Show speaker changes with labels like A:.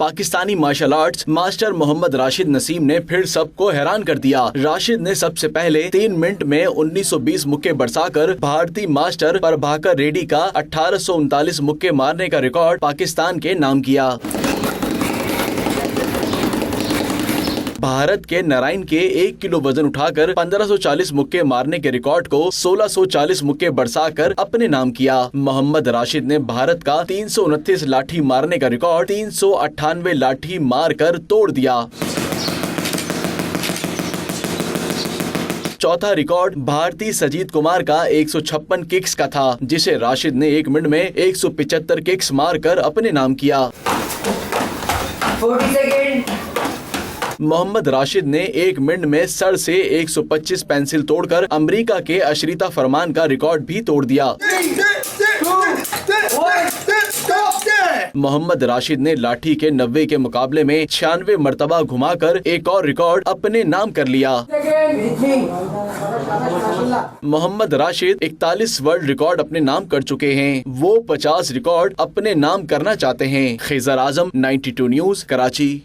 A: Pakistani martial arts master Mohammad Rashid Naseem ने फिर सबको हैरान कर दिया। राशिद ने सबसे पहले 3 मिनट में 1920 मुक्के बरसाकर भारतीय मास्टर प्रभाकर रेड्डी का 1839 मुक्के मारने का रिकॉर्ड पाकिस्तान के नाम किया। भारत के नारायण के 1 किलो वजन उठाकर 1540 मुक्के मारने के रिकॉर्ड को 1640 मुक्के बरसाकर अपने नाम किया। मोहम्मद राशिद ने भारत का 329 लाठी मारने का रिकॉर्ड 398 लाठी मारकर तोड़ दिया। चौथा रिकॉर्ड भारतीय सजीत कुमार का 156 किक्स का था, जिसे राशिद ने 1 मिनट में 175 किक्स मारकर अपने नाम किया।
B: 40 सेकेंड।
A: मोहम्मद राशिद ने 1 मिनट में सर से 125 पेंसिल तोड़कर अमेरिका के अशरीता फरमान का रिकॉर्ड भी तोड़ दिया। मोहम्मद राशिद ने लाठी के 90 के मुकाबले में 96 मरतबा घुमाकर एक और रिकॉर्ड अपने नाम कर लिया। मोहम्मद राशिद 41 वर्ल्ड रिकॉर्ड अपने नाम कर चुके हैं। वो 50 रिकॉर्ड अपने नाम करना चाहते हैं। खैजर आजम, 92 न्यूज़, कराची।